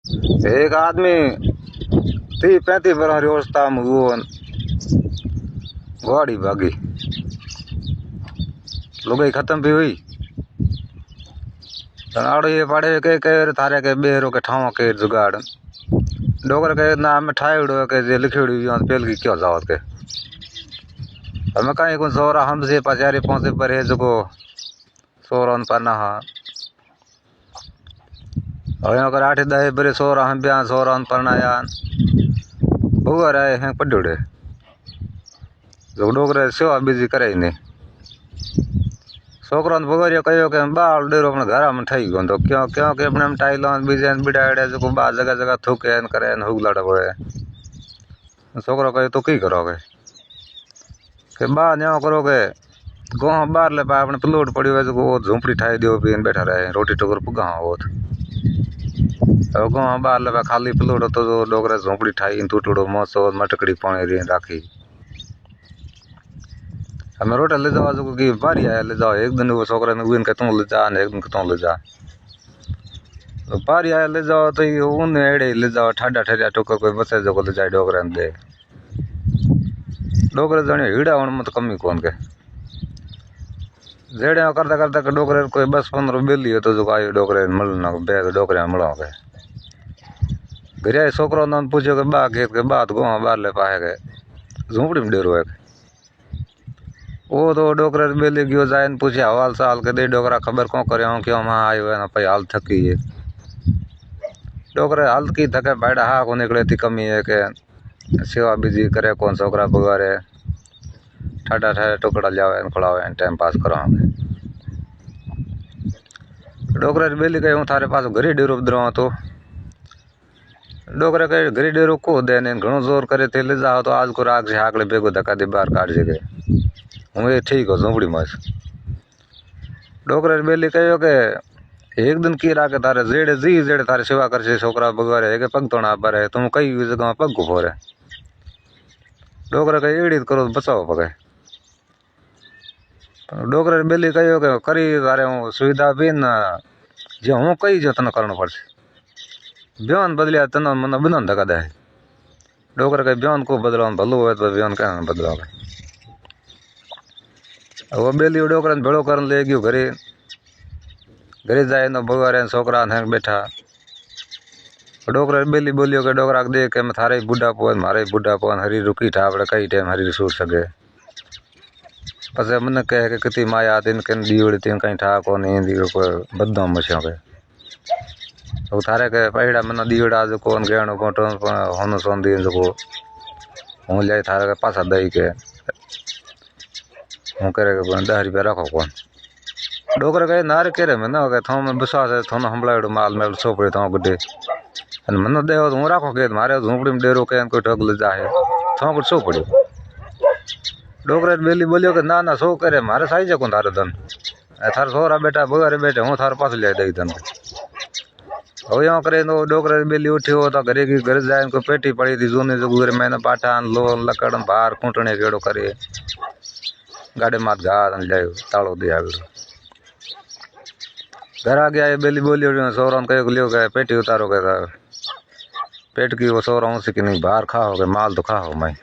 एक आदमी 30-35 वर्ष अवस्था में वो गाड़ी भागी, लुगाई खत्म भी हुई। आड़े पाड़े के थारे के बेरो के ठाव के जुगाड़ डोगर के नाम में ठाईड़ो के जे लिखिड़ी पेल की क्यों जावत के हमें कहीं को सोरा हमसे पचारी पहुंचे पर है जो सोरन पर ना अगर 8-10 बरे सोरा हम ब्याह सोरन पर ना यान भूआ रहे हैं पड़े जो डोगरे सेवा बीजी करे नहीं छोकरा भगोरिया कहो कि बाल डेरो अपने घर में ठई गो तो क्यों क्यों कि अपने टाइल बीजे बिड़ाड़े जो बा जगह जगह थूके करे हुगलड़ हुए छोकरो कहे तो की करोगे कि बा न्यो करोगे गाँव बाहर ले पाए अपने प्लॉट पड़ी हुए जो झोंपड़ी ठाई दो भी बैठा रहे रोटी टोकर पुगा हो गाँव बाहर ले पाए खाली प्लॉट तो जो डोगरे झोंपड़ी ठाई टूटड़ो मोसो मटकड़ी पानी रही राखी हमें रोटा ले जाओ जो कि बारी आया ले जाओ एक दिन वो छोकरा ने उन के तू ले जा एक दिन के तू ले जा तो बारी आया ले जाओ तो ये उन एड़े ले जाओ ठाडा ठहरिया टोकर कोई बसे जो ले जाए डोगरे दे डोगरे जने हीड़ा होने मत कमी कौन के जेड़े करता करता के डोगरे कोई 10-15 बेली हो तो जो आयो डोगरे मिलना बैग डोगरे मिलो के घरिया छोकरो ने पूछो के बा खेत के बात गाँव बाहर ले पाए के झोंपड़ी में डेरो है वो तो डोकरे बेली गयो जाए पूछे हवाल साल के दे डोकरा खबर कौन करे क्यों वहाँ आयो है ना भाई हाल थकी है डोकरे हाल की थके भाड़ा हा को निकले थी कमी है के सेवा बीजी करे कौन छोकरा बगारे ठाडा ठाडा टुकड़ा लियावे खड़ावे टाइम पास करावे डोकरे बेली कहे हूँ थारे पास घरी डेरो दरो तो डोकरे कहे घरी डेरो को देने घणो जोर करे थे ले जाओ तो आज को राग से हाकड़े बेगो धक्का दे बाहर काट जगे हूँ ये ठीक हो झोंपड़ी में डोकरे बेली कहो के एक दिन की राके तारे जेड़े जी जेड़े तारे सेवा कर छोकरा बगवारे के पग तोड़ा पर है तुम कई जगह में पग घुफो रहे डोकरे कहे एड़ी करो बचाओ पगे डोकरे बेली कहो के करी तारे हूँ सुविधा भी न जो हूँ कई जतन करना पड़े ब्यान बदलिया तन मन बिना धक्का दे डोकरे कहे ब्यान को बदलो भलो हो तो ब्यान क्या बदलो वो बेली डोकरा भेड़ो कर ले गयो घरे घरे जाए न बगारे छोकरा ने बैठा डोकरा बेली बोलियो के डोकरा देख के मैं थारे बुढ़ा पोन मारे बुढ़ा पोन हरी रुकी ठा अपने कई टाइम हरी सूर सके पसे मन कहे कि कितनी माया तीन के दीवड़ी तीन कहीं ठा को नहीं दीवड़ को बदनाम मछियों के तो थारे के पहड़ा मन दीवड़ा जो कौन गहणो गोटो होनो सोन दी जो हूँ ले थारे के पासा दई के हूँ करे 10 रुपया रखो कौन डोकरा कहे नारे केरे में ना हो थो में विश्वास है थो हमलाड़ो माल मेल सोपड़े थो गुड्डे मन दे तो हूँ राखो के मारे झोंपड़ी में डेरो के कोई ठग ले जाए थो कुछ सो पड़ो डोकरे बेली बोलियो कि ना सो करे मारे साई जको थारे धन थार सोरा बेटा बगारे बेटे हूँ थारे पास ले दई धन हो यहाँ करे तो डोकरे बेली उठियो तो घरे की घर जाए को पेटी पड़ी थी जूनी जो गुजरे मैंने पाठान लो लकड़ बाहर खूंटने केड़ो करे गाड़े मात घा ले तालो दिया घर आ गया ये बेली बोलियो सोरा कहो लियो गए पेटी उतारो के पेट की वो सोरा हूँ कि नहीं बाहर खाओ के माल तो खाओ मैं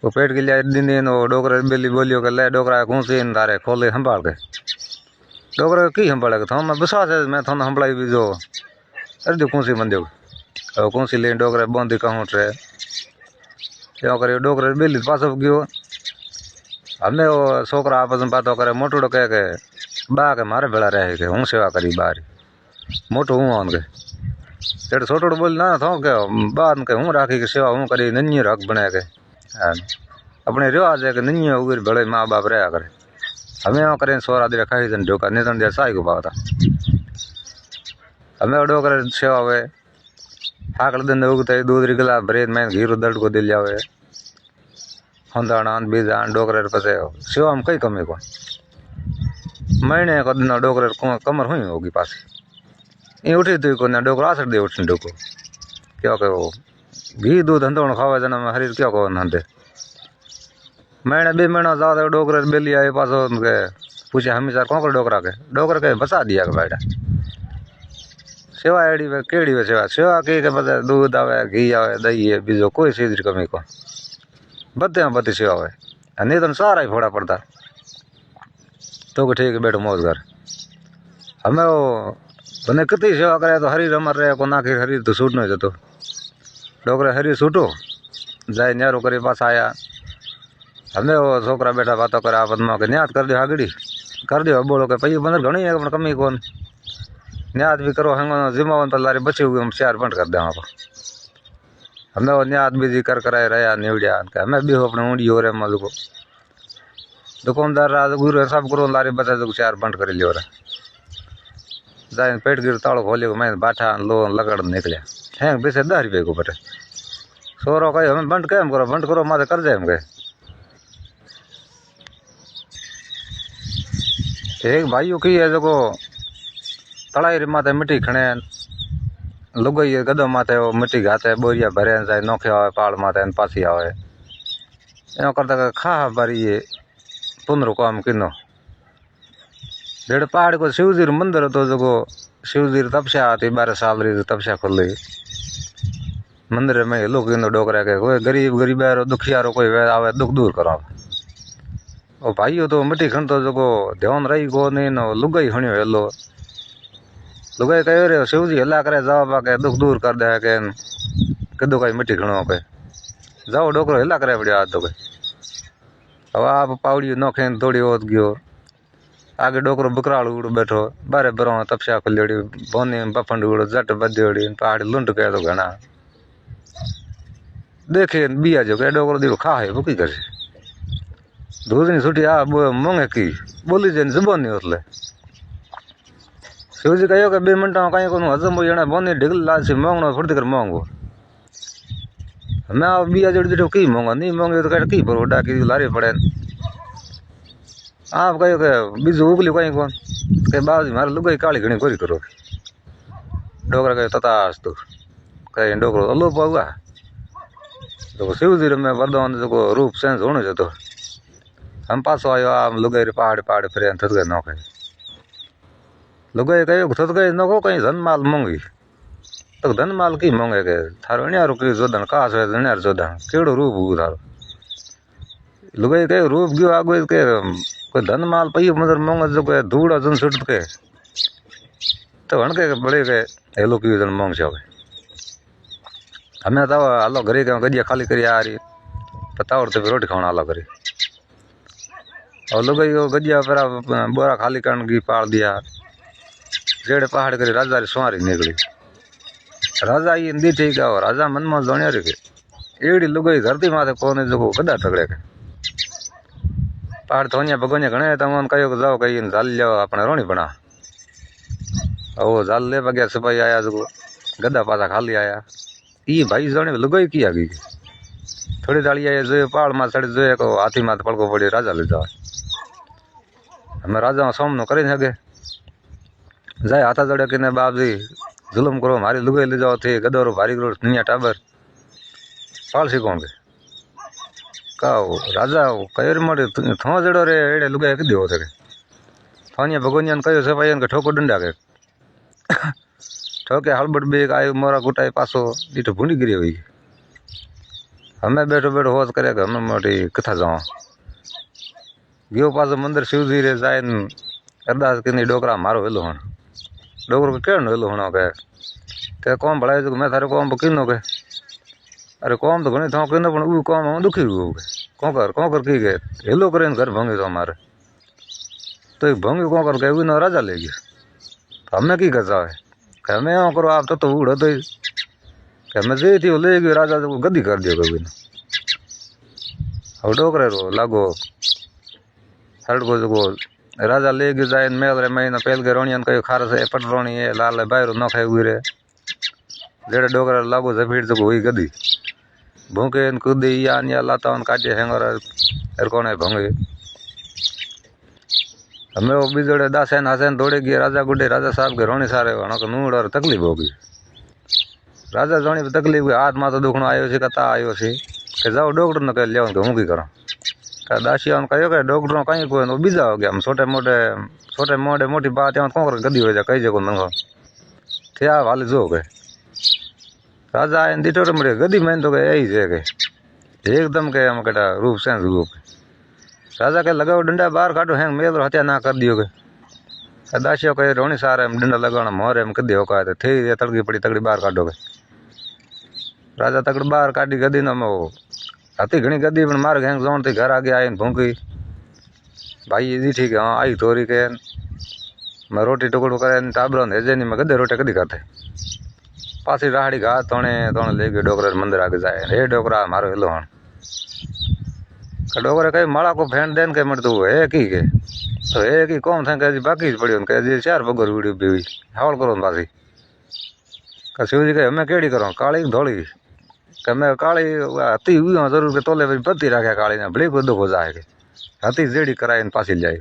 वो पेट के लिए दिन वो डोकरे बेली बोलियो के ले डोकरा घूसी तारे खोले संभाल के डोकरा की संभाले के मैं विश्वास है मैं थोड़ा संभलाई भी जो अरे जो कौसी मन दो कौसी ले डोकरे बंदी कहूँ ट्रे क्यों करे डोकरे बेली पास गयो हमें वो छोकरा आपस में बातों करे मोटूड़ो कह के बा के मारे भेड़ा रहे के हूँ सेवा करी बाहर मोटो हूँ आन के तेरे छोटो बोल ना थो के बाद के हूँ राखी के सेवा हूँ करी नन्ही रख बना के अपने रिवाज है कि नहीं उगर बड़े माँ बाप रहा करे हमें वहाँ करें सोरा दे खाई जन ढोका निधन दिया साई को बात हमें डोकर सेवा हुए हाकड़ दिन उगते दूध गिला भरे मैं घीरो दर्द को दिल जावे हंदान बीजान डोकर पसे सेवा में कई कमी को महीने को दिन डोकर कमर हुई होगी पास ये उठी थी को ना डोकर आ सकते उठने डोको क्या कहो घी दूध हंदोड़ खावे जना में हरीर क्या कहो नंदे महीने 2 महीना ज्यादा डोकर बेली आए पास उनके पूछे हमेशा कौन कर डोकरा के बचा दिया के बैठा सेवा एड़ी वे केड़ी वे सेवा सेवा की के बता दूध आवे घी आवे दही है बीजो कोई चीज की कमी को बदे बदी सेवा होवे नहीं तो सारा ही फोड़ा पड़ता तो ठीक है बैठो मौज कर हमें वो बने कितनी सेवा करे तो हरी रमर रहे को नाखी हरी तो सूट नहीं जतो डोकरे हरी सूटो जाए न्यारो करे पास आया हमें वो छोकरा बैठा बातों करे आपत में के न्यात कर दो आगड़ी कर दो बोलो के पई बंदर घणी है कमी कौन न्यात भी करो हंगो जिम्मावन पर लारे बचे हुए हम 4 बंद कर दे आप हमें वो न्यात भी कर कराए रहा निवड़िया हमें भी अपने ऊँडी हो रहे मल को दुकानदार राज गुरु सब करो लारे बचा जो 4 बंद कर लियो रहा जाए पेट गिर ताड़ो खोलियो मैं बाठा लो लगड़ निकलिया है बेसे 10 रुपये को बटे सोरो कही हमें बंद करो माथे कर जाए हम कहे एक भाइयों की है जो तड़ाई रे माथे मिट्टी खणे लुगई गदो माथे वो मिट्टी घाते बोरिया भरे जाए नोखे आवे पाड़ माथे पासी आवे यो करता खा बारी ये पुनरो काम किनो जेड़ पहाड़ को शिवजी मंदिर तो जो शिवजी तपस्या आती 12 साल री तपस्या खुली मंदिर में लोग डोकरा के कोई गरीब दुखियारो कोई आवे दुख दूर करो ओ भाइयों तो मिट्टी खण तो जो ध्यान रही को नहीं नो लुगाई खणियो हेलो लुगाई कहो रे शिवजी हला करे जाओ बाके दुख दूर कर दे के कदो कई मिट्टी खणो के जाओ डोकरो हला करे पड़ियो आज तो अब आप पावड़ी नोखे थोड़ी ओत गयो आगे डोकरो बकराल उड़ बैठो बारे बरो तपस्या खुलियोड़ी बोनी बफंड उड़ जट बद्योड़ी पहाड़ी लुंड के तो घना देखे बिया जो के डोकरो दीरो खा है भूखी करे दूधनी छुट्टी आ मोंगे की बोली जन जबान नहीं होतले शिवजी कहो कि 2 मिनट में कहीं को हजम हो जाना बोनी ढिगल लाल मोंगनो फुर्ती कर मोंगो मैं बिया जोड़ जो की मोंगा नहीं मोंगे तो कह की बरोडा की लारी पड़े आप कहो कि बीजू उगली कहीं कौन के बाजी मारे लुगाई काली घनी कोरी करो डोकरा कहे ततास तू कहीं डोकरो अलो पाऊगा तो शिवजी में वरदान जो रूप सेंस होने जो तो हम पासो आयो आम लुगाई पहाड़ फिर थत गए नौके लुगाई कहो थत गए नौको कहीं धन माल मोंगी तो धन माल की मोंगे के थारो इन्यारो की जोधन कास है इन्यार जोधन केड़ो रूप हुआ थारो लुगाई कहो रूप गयो आगो के कोई धन माल पई मदर मोंगे जो के धूड़ा जन सुट के तो हणके बड़े के हेलो की जन मोंग छो हमें तो हालो घरे के गजिया खाली करी आ रही पतावड़ तो रोटी खाना हालो करी और लोग गजिया पर बोरा खाली करने की पाल दिया जेड़े पहाड़ करी राजा री सुहारी निकली राजा ये दी ठीक है राजा मन में जोनिया रे एड़ी लुगाई धरती माथे कोने जो गदा टकड़े के पहाड़ थोनिया भगोनिया घणे तो मन कहो जाओ कहीं जाल लियो अपने रोणी बना वो जाल ले बगैर सिपाही आया जो गदा पासा खाली आया ये भाई जोने लुगाई की आ गई थोड़ी दाड़ी आए जो पहाड़ में चढ़ जो को हाथी माथे पड़को पड़ी राजा ले जाओ हमें राजा सामनो कर सके जाए हाथा जड़े कि बाप जी जुलम करो हमारी लुगाई ले जाओ थे गदोरो भारी करो दुनिया टाबर पालसी कौन के कहो राजा कहो मोटे थो जड़ो रे एड़े लुगाई कि हो सके थोनिया भगोनिया कहो सिपाही के ठोको डंडा के ठोके हड़बड़ बेग आयो मोरा कुटाई पासो डीठो भूंडी गिरी हुई हमें बैठो होश करे हमें मोटी कथा जाओ गयो पासो मंदिर शिवजी रे जाए अरदास की डोकरा मारो वेलो हण डोकरो के केड़ो वेलो हणो के कौम भड़ाई जो मैं थारे कौम किनो के अरे कौम तो घणी थो किनो पण ऊ कौम हूँ दुखी हुओ के कोकर की के हेलो करे घर भंगी तो हमारे तो एक भंगी कोकर के ऊ राजा ले गया तो हमें की कर है कि हमें यो करो आप तो उड़ो तो हमें जे थी ले गयो राजा जो गद्दी कर दियो कभी अब डोकरे रो लागो हर को जो राजा ले गयो जाए मेल रे महीना पहल के रोनियन कहो खारस है पट रोनी है लाल बाहर न खाई हुई रे जेड़े डोकरा लागो जफीट जो हुई गद्दी भूखे कूदी या लाता काटे हेंगर एर कौन है भंगे हमें वो बीजोड़े दासन हासन दौड़े गए राजा गुड्डे राजा साहब के रोनी सारे वहाँ को नूड़ और तकलीफ होगी राजा जोनी तकलीफ हाथ में तो दुखनो आयो से कता आयो से कि जाओ डॉक्टर ने कह लिया हूँ की करो दासिया कहो कि डॉक्टर कहीं कोई बीजा हो गया हम छोटे मोटे मोटी बात है कौन कर गद्दी हो जाए कई जगह नंगो थे आ हाल जो के राजा आए दीठो रमड़े गदी मैन तो के यही है के एकदम के हम कटा रूप से रूप राजा के लगाओ डंडा बाहर काटो हैंग मेल हत्या ना कर दियो के दासियो के रोणी सारे डंडा लगाना मोरे में कदी होका थे तड़की पड़ी तगड़ी बाहर काटो के राजा तकड़ बाहर काटी गदी न हती घणी गदी पण मार हैंग जोन थी घर आगे आई भूंकी भाई ये ठीक है हाँ आई थोड़ी के मैं रोटी टुकड़ो करे टाबरों हेजे नहीं मैं गदे रोटी कदी खाते पासी राहड़ी घा तोने तोने ले गए डोकरा मंदिर आगे जाए हे डोकरा मारो हिलो हण डोकरे कहीं माड़ा को फेंट देन के मर तू है की के तो है की कौन थे के बाकी पड़ियो के जी चार बगर वीडियो भी हावल करो पासी शिव जी के हमें केड़ी करो काली धोली के मैं काली हती हुई जरूर के तोले बत्ती राखे काली ने भली को दुख हो जाए हती जेड़ी कराए पासी जाए।